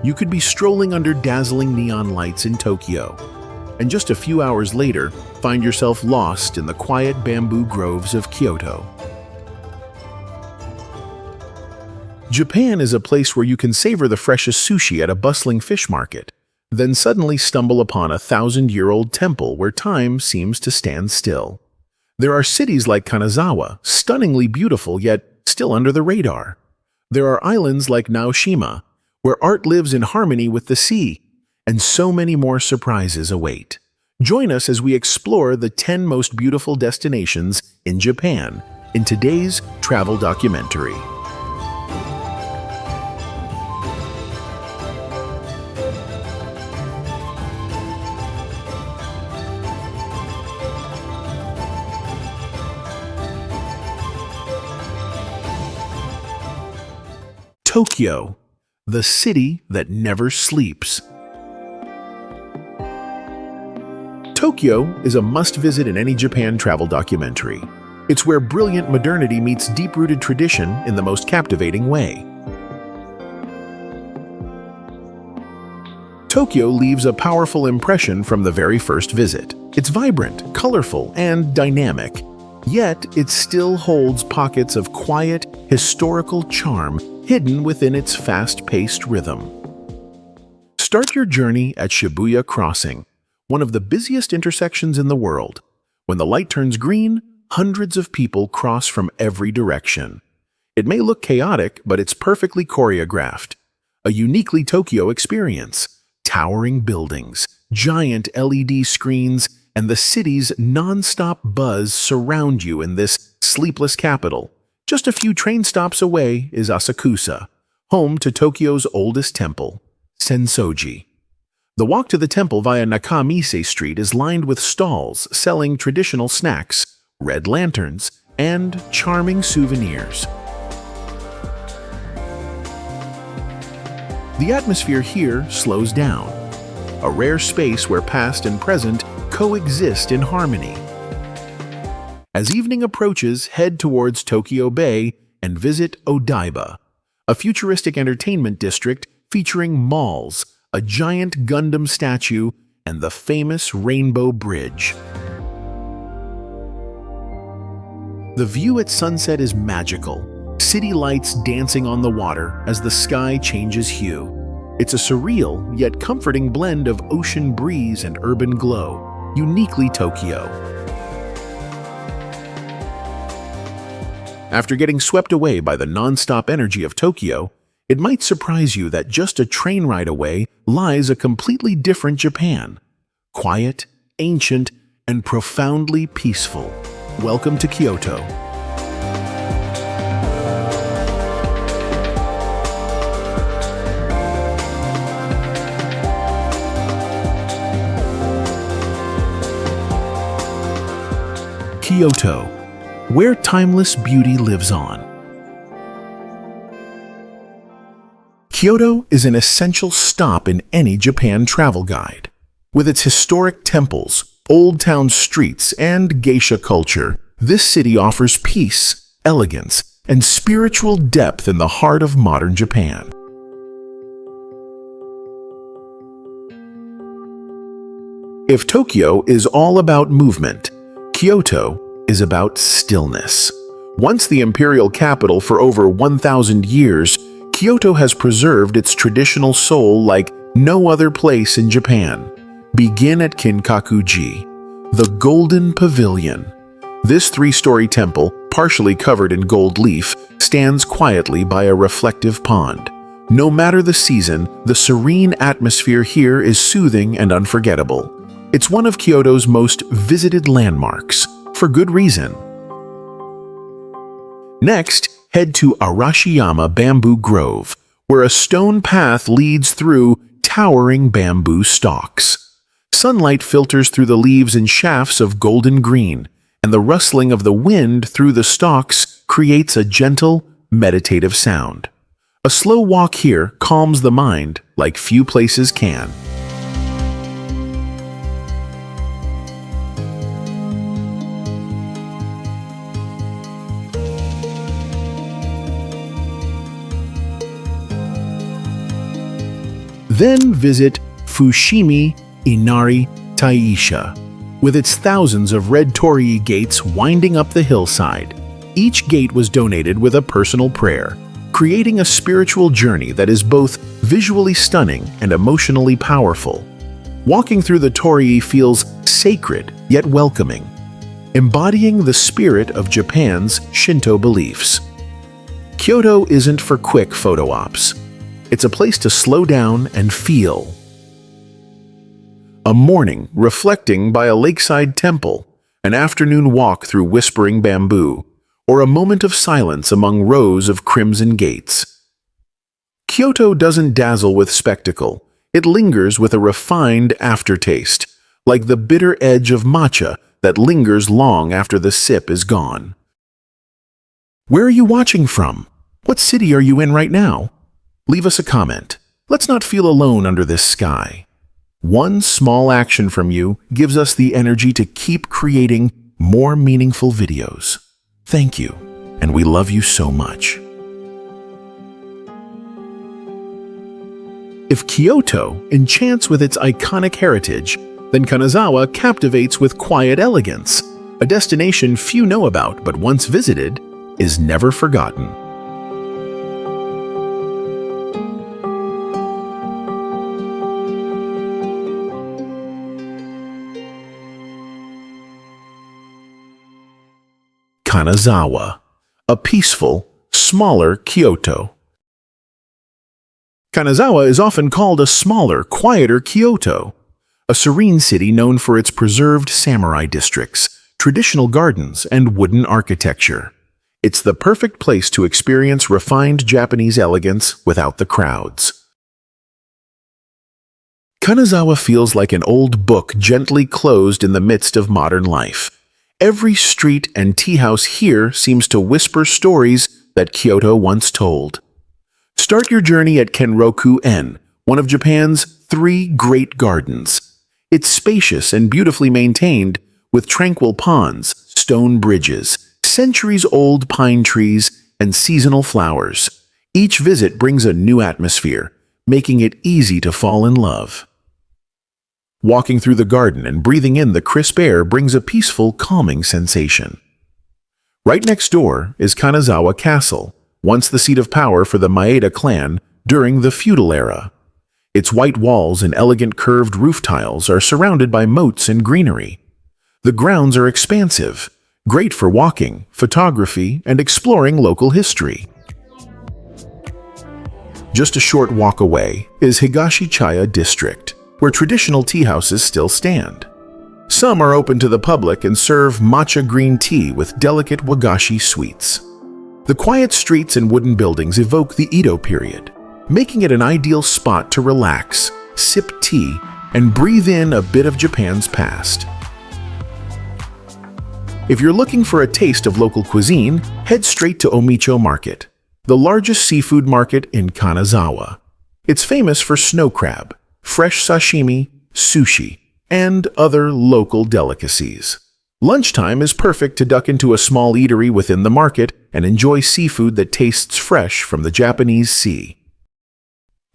You could be strolling under dazzling neon lights in Tokyo, and just a few hours later, find yourself lost in the quiet bamboo groves of Kyoto. Japan is a place where you can savor the freshest sushi at a bustling fish market, then suddenly stumble upon a 1,000-year-old temple where time seems to stand still. There are cities like Kanazawa, stunningly beautiful yet still under the radar. There are islands like Naoshima, where art lives in harmony with the sea, and so many more surprises await. Join us as we explore the 10 most beautiful destinations in Japan in today's travel documentary. Tokyo, the city that never sleeps. Tokyo is a must-visit in any Japan travel documentary. It's where brilliant modernity meets deep-rooted tradition in the most captivating way. Tokyo leaves a powerful impression from the very first visit. It's vibrant, colorful, and dynamic, yet it still holds pockets of quiet, historical charm hidden within its fast-paced rhythm. Start your journey at Shibuya Crossing, one of the busiest intersections in the world. When the light turns green, hundreds of people cross from every direction. It may look chaotic, but it's perfectly choreographed. A uniquely Tokyo experience. Towering buildings, giant LED screens, and the city's non-stop buzz surround you in this sleepless capital. Just a few train stops away is Asakusa, home to Tokyo's oldest temple, Sensoji. The walk to the temple via Nakamise Street is lined with stalls selling traditional snacks, red lanterns, and charming souvenirs. The atmosphere here slows down, a rare space where past and present coexist in harmony. As evening approaches, head towards Tokyo Bay and visit Odaiba, a futuristic entertainment district featuring malls, a giant Gundam statue, and the famous Rainbow Bridge. The view at sunset is magical, city lights dancing on the water as the sky changes hue. It's a surreal yet comforting blend of ocean breeze and urban glow, uniquely Tokyo. After getting swept away by the non-stop energy of Tokyo, it might surprise you that just a train ride away lies a completely different Japan. Quiet, ancient, and profoundly peaceful. Welcome to Kyoto. Kyoto, where timeless beauty lives on. Kyoto is an essential stop in any Japan travel guide. With its historic temples, old town streets, and geisha culture, this city offers peace, elegance, and spiritual depth in the heart of modern Japan. If Tokyo is all about movement, Kyoto is about stillness. Once the imperial capital for over 1,000 years, Kyoto has preserved its traditional soul like no other place in Japan. Begin at Kinkakuji, the Golden Pavilion. This three-story temple, partially covered in gold leaf, stands quietly by a reflective pond. No matter the season, the serene atmosphere here is soothing and unforgettable. It's one of Kyoto's most visited landmarks, for good reason. Next, head to Arashiyama Bamboo Grove, where a stone path leads through towering bamboo stalks. Sunlight filters through the leaves in shafts of golden green, and the rustling of the wind through the stalks creates a gentle, meditative sound. A slow walk here calms the mind like few places can. Then visit Fushimi Inari Taisha, with its thousands of red torii gates winding up the hillside. Each gate was donated with a personal prayer, creating a spiritual journey that is both visually stunning and emotionally powerful. Walking through the torii feels sacred yet welcoming, embodying the spirit of Japan's Shinto beliefs. Kyoto isn't for quick photo ops. It's a place to slow down and feel. A morning reflecting by a lakeside temple, an afternoon walk through whispering bamboo, or a moment of silence among rows of crimson gates. Kyoto doesn't dazzle with spectacle. It lingers with a refined aftertaste, like the bitter edge of matcha that lingers long after the sip is gone. Where are you watching from? What city are you in right now? Leave us a comment. Let's not feel alone under this sky. One small action from you gives us the energy to keep creating more meaningful videos. Thank you, and we love you so much. If Kyoto enchants with its iconic heritage, then Kanazawa captivates with quiet elegance, a destination few know about but once visited is never forgotten. Kanazawa, a peaceful, smaller Kyoto. Kanazawa is often called a smaller, quieter Kyoto, a serene city known for its preserved samurai districts, traditional gardens, and wooden architecture. It's the perfect place to experience refined Japanese elegance without the crowds. Kanazawa feels like an old book gently closed in the midst of modern life. Every street and tea house here seems to whisper stories that Kyoto once told. Start your journey at Kenroku-en, one of Japan's 3 great gardens. It's spacious and beautifully maintained, with tranquil ponds, stone bridges, centuries-old pine trees, and seasonal flowers. Each visit brings a new atmosphere, making it easy to fall in love. Walking through the garden and breathing in the crisp air brings a peaceful, calming sensation. Right next door is Kanazawa Castle, once the seat of power for the Maeda clan during the feudal era. Its white walls and elegant curved roof tiles are surrounded by moats and greenery. The grounds are expansive, great for walking, photography, and exploring local history. Just a short walk away is Higashichaya District, where traditional tea houses still stand. Some are open to the public and serve matcha green tea with delicate wagashi sweets. The quiet streets and wooden buildings evoke the Edo period, making it an ideal spot to relax, sip tea, and breathe in a bit of Japan's past. If you're looking for a taste of local cuisine, head straight to Omicho Market, the largest seafood market in Kanazawa. It's famous for snow crab, fresh sashimi, sushi, and other local delicacies. Lunchtime is perfect to duck into a small eatery within the market and enjoy seafood that tastes fresh from the Japanese sea.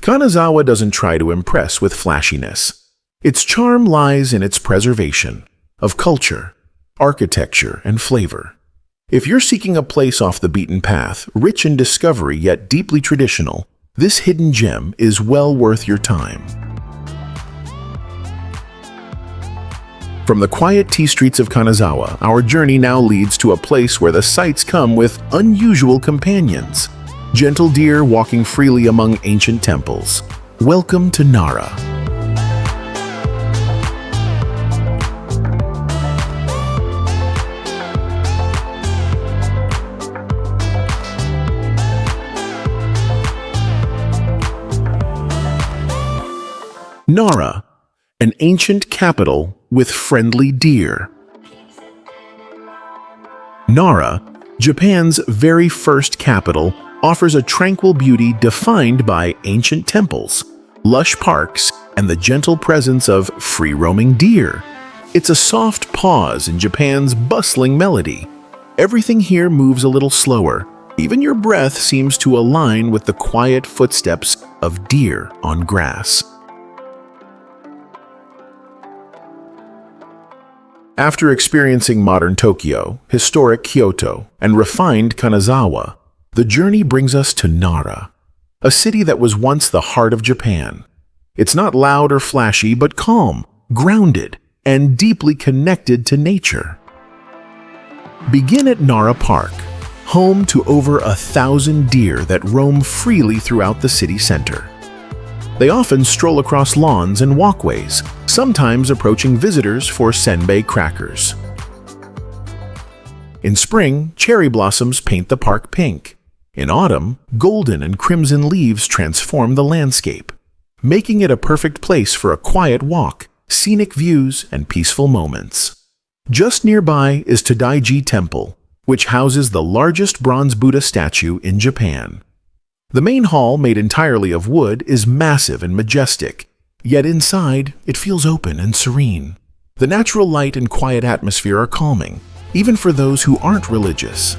Kanazawa doesn't try to impress with flashiness. Its charm lies in its preservation of culture, architecture, and flavor. If you're seeking a place off the beaten path, rich in discovery yet deeply traditional, this hidden gem is well worth your time. From the quiet tea streets of Kanazawa, our journey now leads to a place where the sights come with unusual companions. Gentle deer walking freely among ancient temples. Welcome to Nara. Nara, an ancient capital with friendly deer. Nara, Japan's very first capital, offers a tranquil beauty defined by ancient temples, lush parks, and the gentle presence of free-roaming deer. It's a soft pause in Japan's bustling melody. Everything here moves a little slower. Even your breath seems to align with the quiet footsteps of deer on grass. After experiencing modern Tokyo, historic Kyoto, and refined Kanazawa, the journey brings us to Nara, a city that was once the heart of Japan. It's not loud or flashy, but calm, grounded, and deeply connected to nature. Begin at Nara Park, home to over 1,000 deer that roam freely throughout the city center. They often stroll across lawns and walkways, sometimes approaching visitors for senbei crackers. In spring, cherry blossoms paint the park pink. In autumn, golden and crimson leaves transform the landscape, making it a perfect place for a quiet walk, scenic views, and peaceful moments. Just nearby is Tadaiji Temple, which houses the largest bronze Buddha statue in Japan. The main hall, made entirely of wood, is massive and majestic, yet inside it feels open and serene. The natural light and quiet atmosphere are calming, even for those who aren't religious.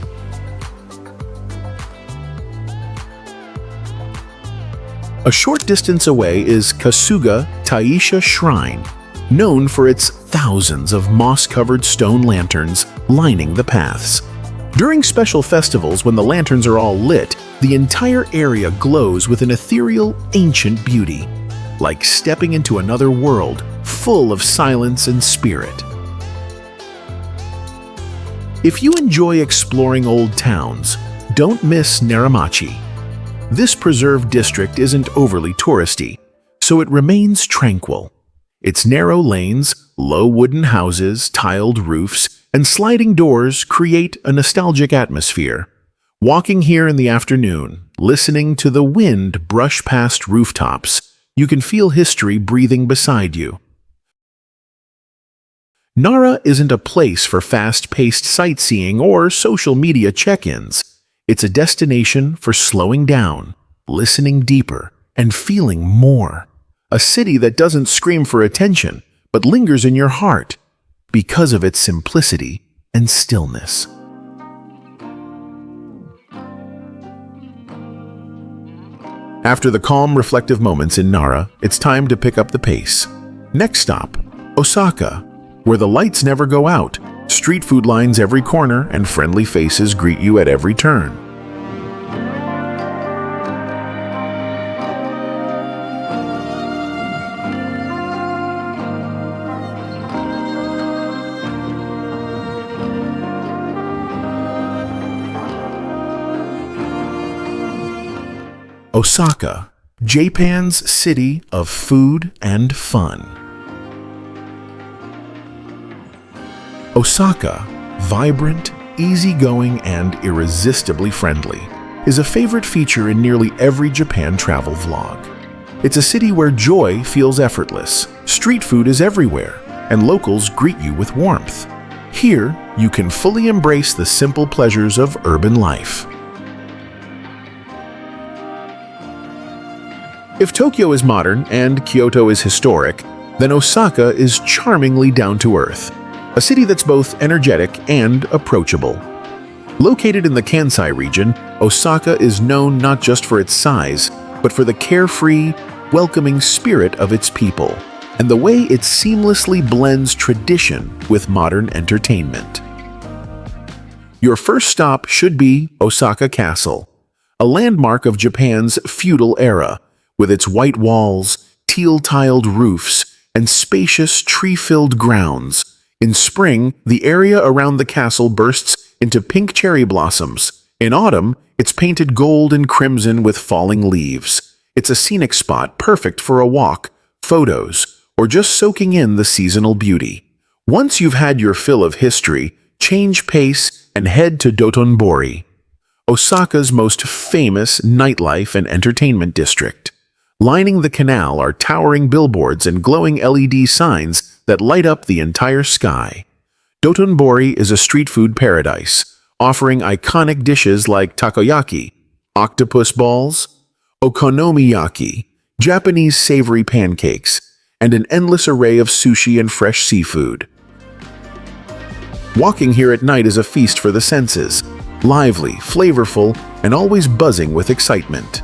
A short distance away is Kasuga Taisha Shrine, known for its thousands of moss-covered stone lanterns lining the paths. During special festivals, when the lanterns are all lit, the entire area glows with an ethereal, ancient beauty, like stepping into another world full of silence and spirit. If you enjoy exploring old towns, don't miss Naramachi. This preserved district isn't overly touristy, so it remains tranquil. Its narrow lanes, low wooden houses, tiled roofs, and sliding doors create a nostalgic atmosphere. Walking here in the afternoon, listening to the wind brush past rooftops, you can feel history breathing beside you. Nara isn't a place for fast-paced sightseeing or social media check-ins. It's a destination for slowing down, listening deeper, and feeling more. A city that doesn't scream for attention, but lingers in your heart because of its simplicity and stillness. After the calm, reflective moments in Nara, it's time to pick up the pace. Next stop, Osaka, where the lights never go out, street food lines every corner, and friendly faces greet you at every turn. Osaka, Japan's city of food and fun. Osaka, vibrant, easygoing, and irresistibly friendly, is a favorite feature in nearly every Japan travel vlog. It's a city where joy feels effortless, street food is everywhere, and locals greet you with warmth. Here, you can fully embrace the simple pleasures of urban life. If Tokyo is modern and Kyoto is historic, then Osaka is charmingly down-to-earth, a city that's both energetic and approachable. Located in the Kansai region, Osaka is known not just for its size, but for the carefree, welcoming spirit of its people, and the way it seamlessly blends tradition with modern entertainment. Your first stop should be Osaka Castle, a landmark of Japan's feudal era, with its white walls, teal-tiled roofs, and spacious tree-filled grounds. In spring, the area around the castle bursts into pink cherry blossoms. In autumn, it's painted gold and crimson with falling leaves. It's a scenic spot perfect for a walk, photos, or just soaking in the seasonal beauty. Once you've had your fill of history, change pace and head to Dotonbori, Osaka's most famous nightlife and entertainment district. Lining the canal are towering billboards and glowing LED signs that light up the entire sky. Dotonbori is a street food paradise, offering iconic dishes like takoyaki, octopus balls, okonomiyaki, Japanese savory pancakes, and an endless array of sushi and fresh seafood. Walking here at night is a feast for the senses, lively, flavorful, and always buzzing with excitement.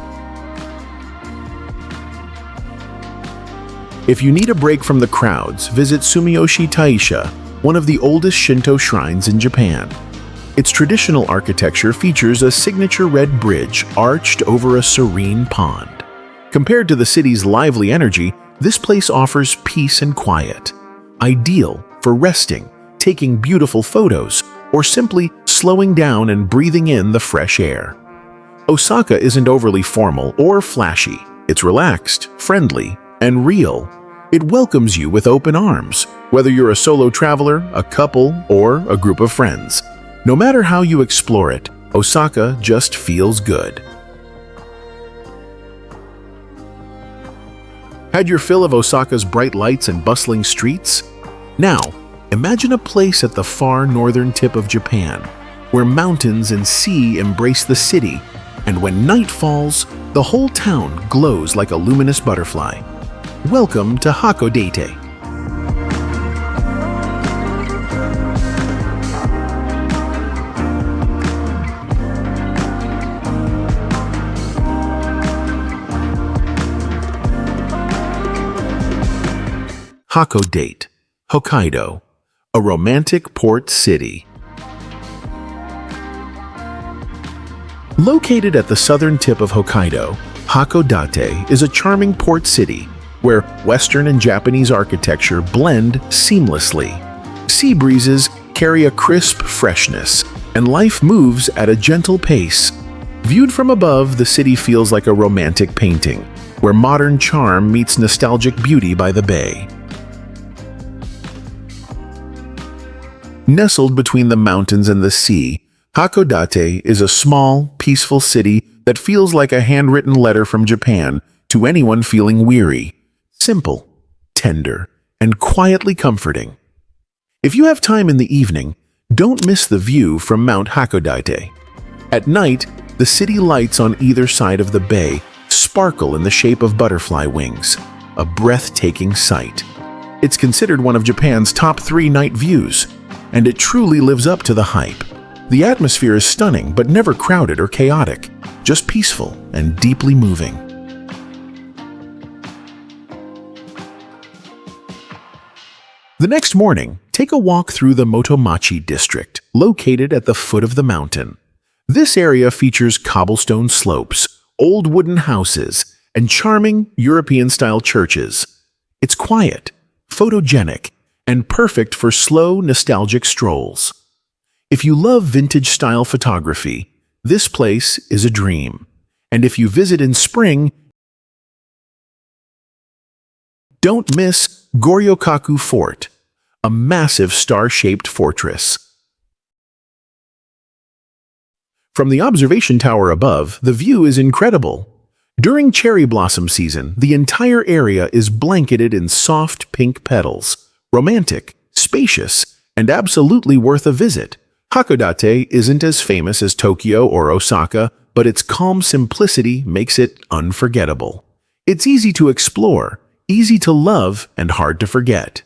If you need a break from the crowds, visit Sumiyoshi Taisha, one of the oldest Shinto shrines in Japan. Its traditional architecture features a signature red bridge arched over a serene pond. Compared to the city's lively energy, this place offers peace and quiet, ideal for resting, taking beautiful photos, or simply slowing down and breathing in the fresh air. Osaka isn't overly formal or flashy. It's relaxed, friendly, and real. It welcomes you with open arms, whether you're a solo traveler, a couple, or a group of friends. No matter how you explore it, Osaka just feels good. Had your fill of Osaka's bright lights and bustling streets? Now, imagine a place at the far northern tip of Japan, where mountains and sea embrace the city, and when night falls, the whole town glows like a luminous butterfly. Welcome to Hakodate. Hakodate, Hokkaido, a romantic port city. Located at the southern tip of Hokkaido, Hakodate is a charming port city where Western and Japanese architecture blend seamlessly. Sea breezes carry a crisp freshness, and life moves at a gentle pace. Viewed from above, the city feels like a romantic painting, where modern charm meets nostalgic beauty by the bay. Nestled between the mountains and the sea, Hakodate is a small, peaceful city that feels like a handwritten letter from Japan to anyone feeling weary. Simple, tender, and quietly comforting. If you have time in the evening, don't miss the view from Mount Hakodate. At night, the city lights on either side of the bay sparkle in the shape of butterfly wings, a breathtaking sight. It's considered one of Japan's top 3 night views, and it truly lives up to the hype. The atmosphere is stunning, but never crowded or chaotic, just peaceful and deeply moving. The next morning, take a walk through the Motomachi district, located at the foot of the mountain. This area features cobblestone slopes, old wooden houses, and charming European-style churches. It's quiet, photogenic, and perfect for slow, nostalgic strolls. If you love vintage-style photography, this place is a dream. And if you visit in spring, don't miss Goryokaku Fort, a massive star-shaped fortress. From the observation tower above, the view is incredible. During cherry blossom season, the entire area is blanketed in soft pink petals. Romantic, spacious, and absolutely worth a visit. Hakodate isn't as famous as Tokyo or Osaka, but its calm simplicity makes it unforgettable. It's easy to explore, easy to love, and hard to forget.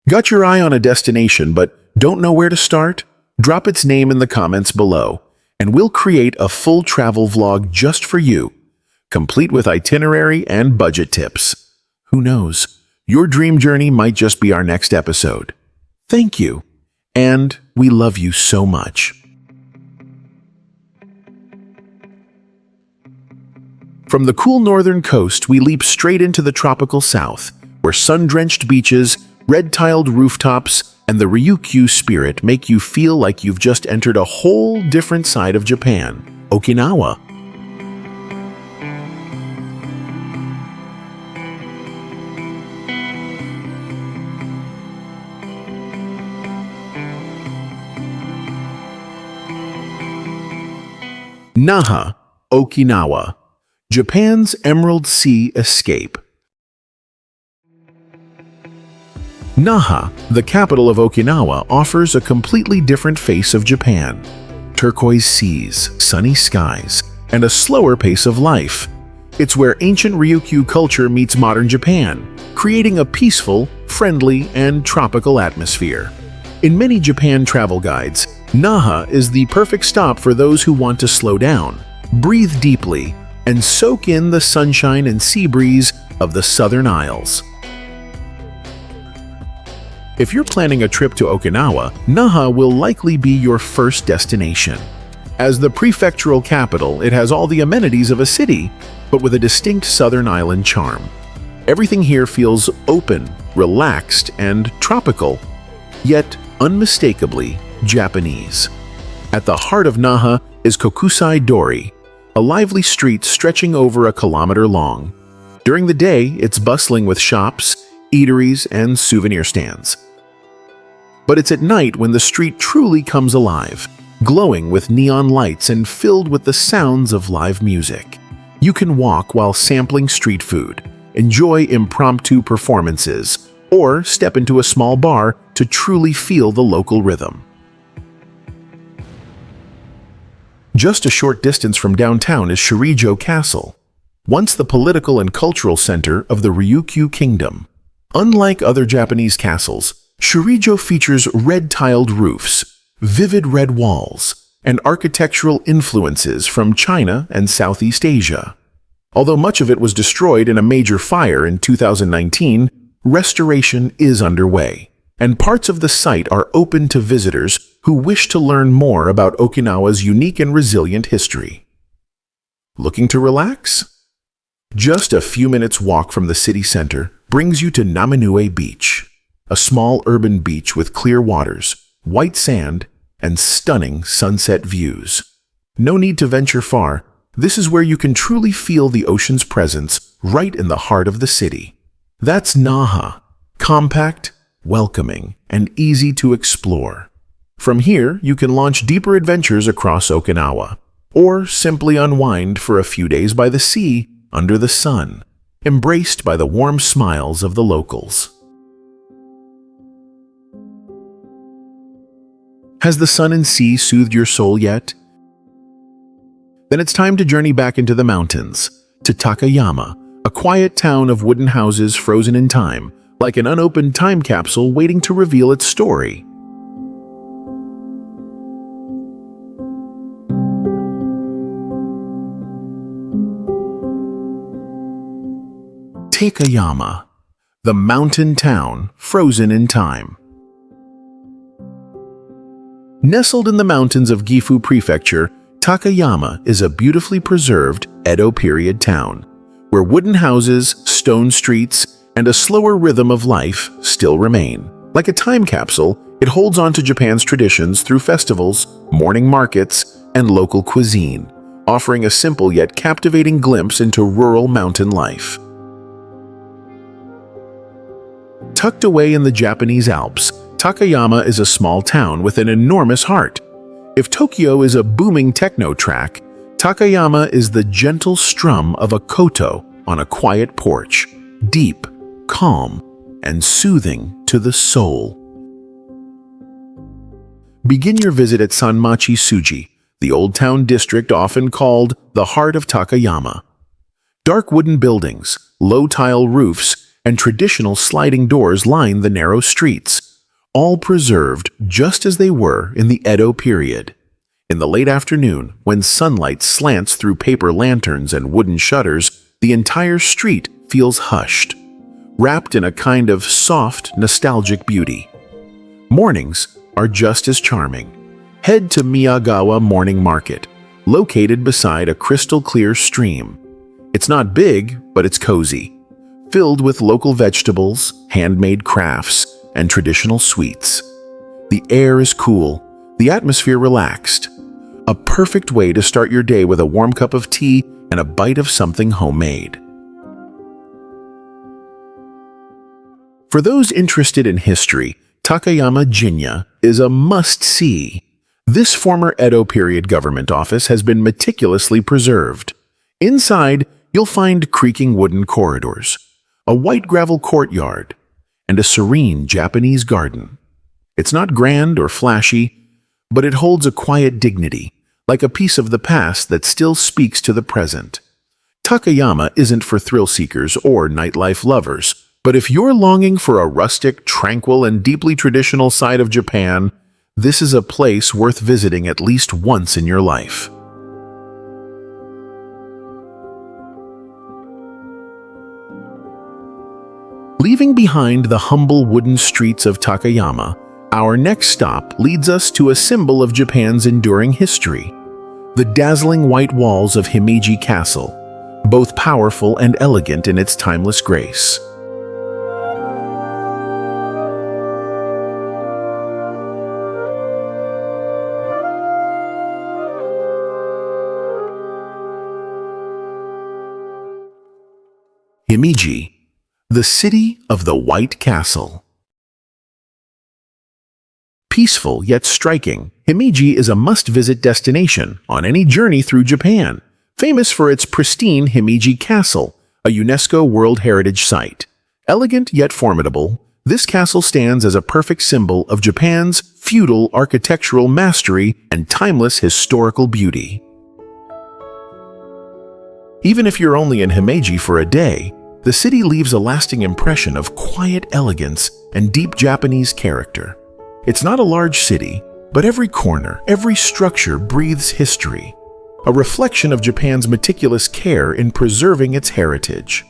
Got your eye on a destination but don't know where to start? Drop its name in the comments below, and we'll create a full travel vlog just for you, complete with itinerary and budget tips. Who knows? Your dream journey might just be our next episode. Thank you, and we love you so much. From the cool northern coast, we leap straight into the tropical south, where sun-drenched beaches, red-tiled rooftops, and the Ryukyu spirit make you feel like you've just entered a whole different side of Japan, Okinawa. Naha, Okinawa, Japan's Emerald Sea escape. Naha, the capital of Okinawa, offers a completely different face of Japan. Turquoise seas, sunny skies, and a slower pace of life. It's where ancient Ryukyu culture meets modern Japan, creating a peaceful, friendly, and tropical atmosphere. In many Japan travel guides, Naha is the perfect stop for those who want to slow down, breathe deeply, and soak in the sunshine and sea breeze of the Southern Isles. If you're planning a trip to Okinawa, Naha will likely be your first destination. As the prefectural capital, it has all the amenities of a city, but with a distinct southern island charm. Everything here feels open, relaxed, and tropical, yet unmistakably Japanese. At the heart of Naha is Kokusai Dori, a lively street stretching over a kilometer long. During the day, it's bustling with shops, eateries, and souvenir stands. But it's at night when the street truly comes alive, glowing with neon lights and filled with the sounds of live music. You can walk while sampling street food, enjoy impromptu performances, or step into a small bar to truly feel the local rhythm. Just a short distance from downtown is Shirijo Castle, once the political and cultural center of the Ryukyu Kingdom. Unlike other Japanese castles, Shirijo features red-tiled roofs, vivid red walls, and architectural influences from China and Southeast Asia. Although much of it was destroyed in a major fire in 2019, restoration is underway, and parts of the site are open to visitors who wish to learn more about Okinawa's unique and resilient history. Looking to relax? Just a few minutes' walk from the city center brings you to Naminue Beach, a small urban beach with clear waters, white sand, and stunning sunset views. No need to venture far. This is where you can truly feel the ocean's presence right in the heart of the city. That's Naha, compact, welcoming, and easy to explore. From here, you can launch deeper adventures across Okinawa, or simply unwind for a few days by the sea under the sun, embraced by the warm smiles of the locals. Has the sun and sea soothed your soul yet? Then it's time to journey back into the mountains, to Takayama, a quiet town of wooden houses frozen in time, like an unopened time capsule waiting to reveal its story. Takayama, the mountain town frozen in time. Nestled in the mountains of Gifu Prefecture, Takayama is a beautifully preserved Edo period town, where wooden houses, stone streets, and a slower rhythm of life still remain. Like a time capsule, it holds on to Japan's traditions through festivals, morning markets, and local cuisine, offering a simple yet captivating glimpse into rural mountain life. Tucked away in the Japanese Alps, Takayama is a small town with an enormous heart. If Tokyo is a booming techno track, Takayama is the gentle strum of a koto on a quiet porch, deep, calm, and soothing to the soul. Begin your visit at Sanmachi Suji, the old town district often called the heart of Takayama. Dark wooden buildings, low tile roofs, and traditional sliding doors line the narrow streets, all preserved just as they were in the Edo period. In the late afternoon, when sunlight slants through paper lanterns and wooden shutters, the entire street feels hushed, wrapped in a kind of soft, nostalgic beauty. Mornings are just as charming. Head to Miyagawa Morning Market, located beside a crystal-clear stream. It's not big, but it's cozy, filled with local vegetables, handmade crafts, and traditional sweets. The air is cool, the atmosphere relaxed. A perfect way to start your day with a warm cup of tea and a bite of something homemade. For those interested in history, Takayama Jinya is a must-see. This former Edo period government office has been meticulously preserved. Inside, you'll find creaking wooden corridors, a white gravel courtyard, and a serene Japanese garden. It's not grand or flashy, but it holds a quiet dignity, like a piece of the past that still speaks to the present. Takayama isn't for thrill-seekers or nightlife lovers, but if you're longing for a rustic, tranquil, and deeply traditional side of Japan, this is a place worth visiting at least once in your life. Leaving behind the humble wooden streets of Takayama, our next stop leads us to a symbol of Japan's enduring history: the dazzling white walls of Himeji Castle, both powerful and elegant in its timeless grace. Himeji, the city of the White Castle. Peaceful yet striking, Himeji is a must-visit destination on any journey through Japan, famous for its pristine Himeji Castle, a UNESCO World Heritage Site. Elegant yet formidable, this castle stands as a perfect symbol of Japan's feudal architectural mastery and timeless historical beauty. Even if you're only in Himeji for a day, the city leaves a lasting impression of quiet elegance and deep Japanese character. It's not a large city, but every corner, every structure breathes history, a reflection of Japan's meticulous care in preserving its heritage.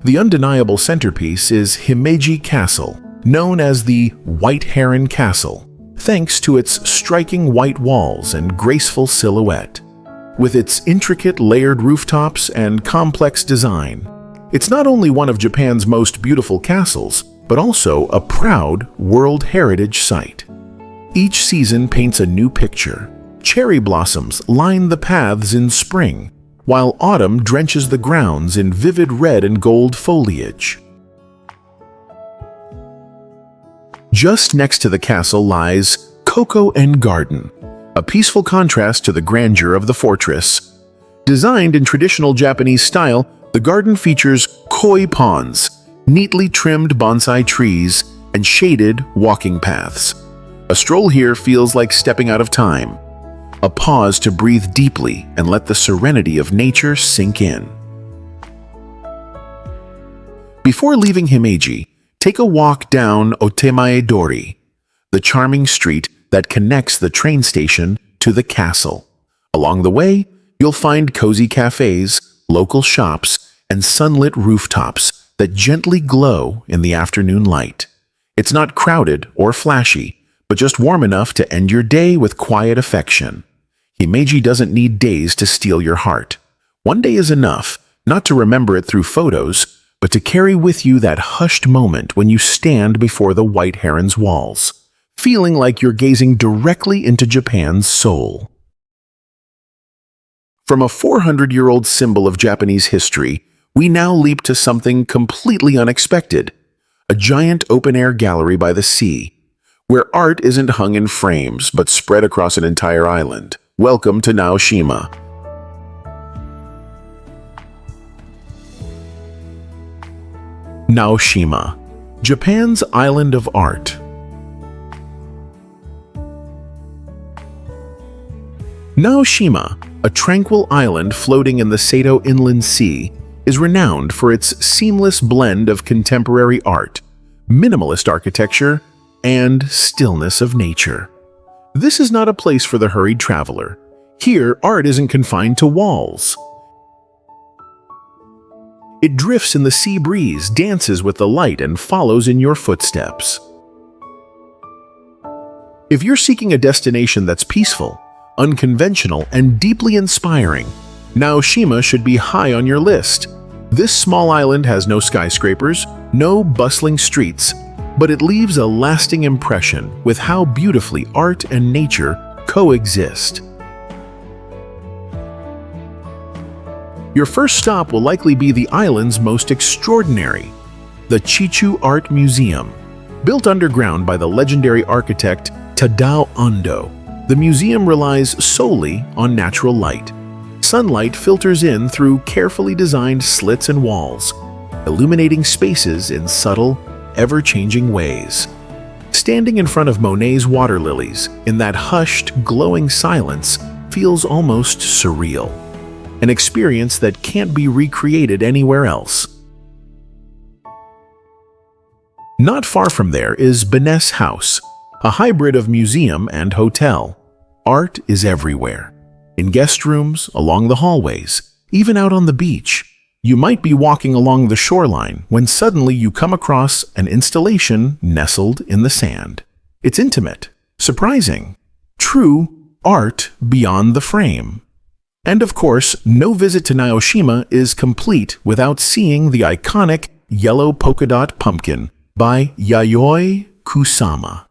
The undeniable centerpiece is Himeji Castle, known as the White Heron Castle, thanks to its striking white walls and graceful silhouette. With its intricate layered rooftops and complex design, it's not only one of Japan's most beautiful castles, but also a proud World Heritage Site. Each season paints a new picture. Cherry blossoms line the paths in spring, while autumn drenches the grounds in vivid red and gold foliage. Just next to the castle lies Koko Garden, a peaceful contrast to the grandeur of the fortress. Designed in traditional Japanese style, the garden features koi ponds, neatly trimmed bonsai trees, and shaded walking paths. A stroll here feels like stepping out of time, a pause to breathe deeply and let the serenity of nature sink in. Before leaving Himeji, take a walk down Otemae-dori, the charming street that connects the train station to the castle. Along the way, you'll find cozy cafes, local shops, and sunlit rooftops that gently glow in the afternoon light. It's not crowded or flashy, but just warm enough to end your day with quiet affection. Himeji doesn't need days to steal your heart. One day is enough, not to remember it through photos, but to carry with you that hushed moment when you stand before the White Heron's walls, feeling like you're gazing directly into Japan's soul. From a 400-year-old symbol of Japanese history, we now leap to something completely unexpected: a giant open-air gallery by the sea, where art isn't hung in frames but spread across an entire island. Welcome to Naoshima. Naoshima, Japan's island of art. Naoshima, a tranquil island floating in the Sato Inland Sea, is renowned for its seamless blend of contemporary art, minimalist architecture, and stillness of nature. This is not a place for the hurried traveler. Here, art isn't confined to walls. It drifts in the sea breeze, dances with the light, and follows in your footsteps. If you're seeking a destination that's peaceful, unconventional, and deeply inspiring, Naoshima should be high on your list. This small island has no skyscrapers, no bustling streets, but it leaves a lasting impression with how beautifully art and nature coexist. Your first stop will likely be the island's most extraordinary, the Chichu Art Museum. Built underground by the legendary architect Tadao Ando, the museum relies solely on natural light. Sunlight filters in through carefully designed slits and walls, illuminating spaces in subtle, ever-changing ways. Standing in front of Monet's water lilies in that hushed, glowing silence feels almost surreal, an experience that can't be recreated anywhere else. Not far from there is Beness House, a hybrid of museum and hotel. Art is everywhere, in guest rooms, along the hallways, even out on the beach. You might be walking along the shoreline when suddenly you come across an installation nestled in the sand. It's intimate, surprising, true art beyond the frame. And of course, no visit to Naoshima is complete without seeing the iconic yellow polka dot pumpkin by Yayoi Kusama.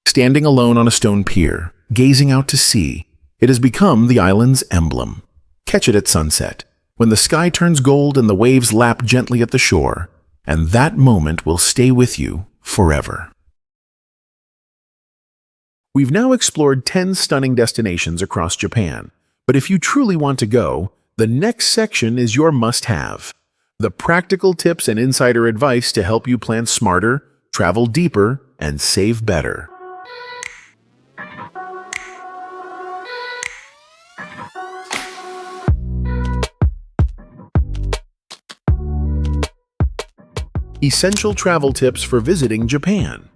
Standing alone on a stone pier, gazing out to sea, it has become the island's emblem. Catch it at sunset, when the sky turns gold and the waves lap gently at the shore, and that moment will stay with you forever. We've now explored 10 stunning destinations across Japan, but if you truly want to go, the next section is your must-have. The practical tips and insider advice to help you plan smarter, travel deeper, and save better. Essential travel tips for visiting Japan.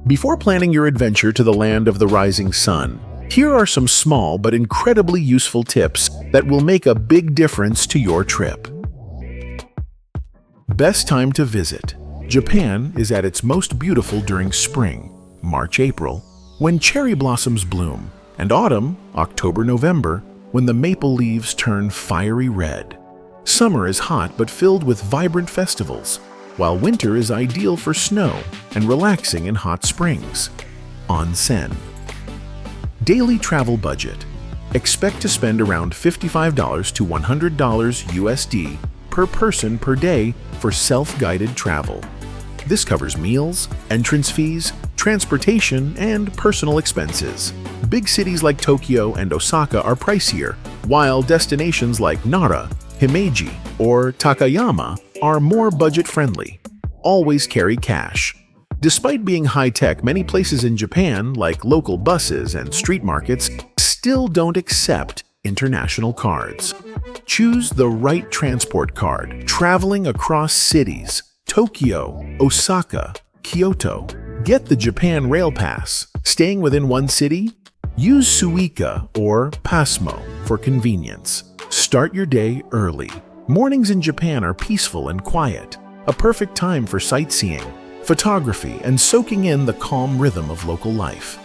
Before planning your adventure to the land of the rising sun, here are some small but incredibly useful tips that will make a big difference to your trip. Best time to visit. Japan is at its most beautiful during spring, March-April, when cherry blossoms bloom, and autumn, October-November, when the maple leaves turn fiery red. Summer is hot but filled with vibrant festivals, while winter is ideal for snow and relaxing in hot springs. Onsen. Daily travel budget. Expect to spend around $55 to $100 USD per person per day for self-guided travel. This covers meals, entrance fees, transportation, and personal expenses. Big cities like Tokyo and Osaka are pricier, while destinations like Nara, Himeji, or Takayama are more budget-friendly. Always carry cash. Despite being high-tech, many places in Japan, like local buses and street markets, still don't accept international cards. Choose the right transport card. Traveling across cities, Tokyo, Osaka, Kyoto. Get the Japan Rail Pass. Staying within one city? Use Suica or Pasmo for convenience. Start your day early. Mornings in Japan are peaceful and quiet, a perfect time for sightseeing, photography, and soaking in the calm rhythm of local life.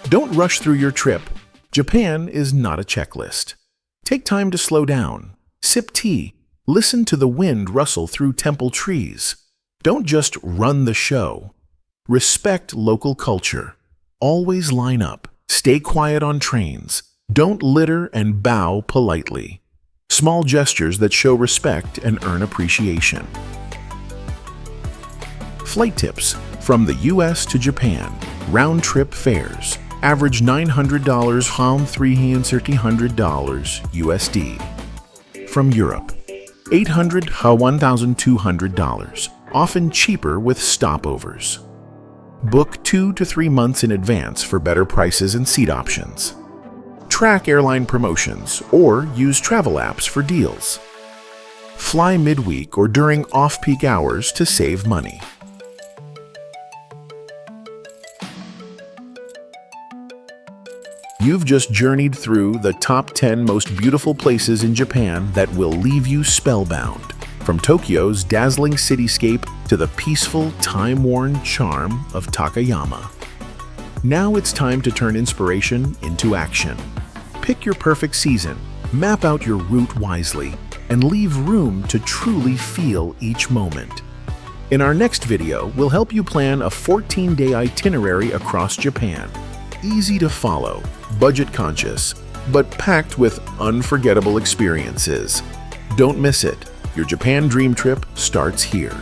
Don't rush through your trip. Japan is not a checklist. Take time to slow down, sip tea, listen to the wind rustle through temple trees. Don't just run the show. Respect local culture. Always line up. Stay quiet on trains. Don't litter and bow politely. Small gestures that show respect and earn appreciation. Flight tips from the US to Japan. Round-trip fares. Average $900 from $300 USD. From Europe. $800 to $1,200. Often cheaper with stopovers. Book 2 to 3 months in advance for better prices and seat options. Track airline promotions or use travel apps for deals. Fly midweek or during off-peak hours to save money. You've just journeyed through the top 10 most beautiful places in Japan that will leave you spellbound. From Tokyo's dazzling cityscape to the peaceful, time-worn charm of Takayama. Now it's time to turn inspiration into action. Pick your perfect season, map out your route wisely, and leave room to truly feel each moment. In our next video, we'll help you plan a 14-day itinerary across Japan. Easy to follow, budget-conscious, but packed with unforgettable experiences. Don't miss it. Your Japan dream trip starts here.